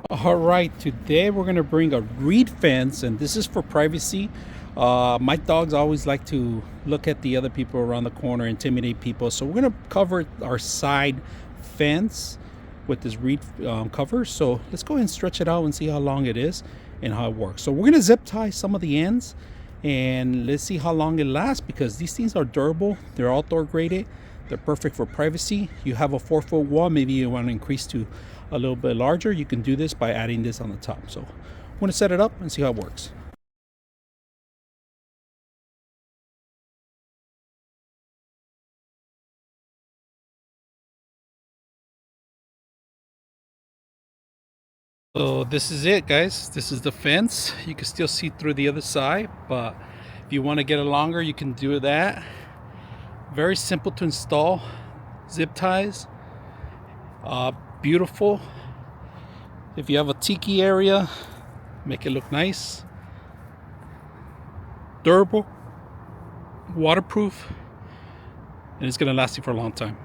All right, today we're gonna bring a reed fence, and this is for privacy. My dogs always like to look at the other people around the corner, intimidate people. So we're gonna cover our side fence with this reed cover. So let's go ahead and stretch it out and see how long it is and how it works. So we're gonna zip tie some of the ends, and let's see how long it lasts because these things are durable. They're outdoor graded. They're perfect for privacy. You have a 4 foot wall, maybe you want to increase to a little bit larger. You can do this by adding this on the top. So I'm going to set it up and see how it works. So this is it, guys. This is the fence. You can still see through the other side, but if you want to get it longer, you can do that. Very simple to install. Zip ties. Beautiful. If you have a tiki area, make it look nice. Durable, waterproof, and it's going to last you for a long time.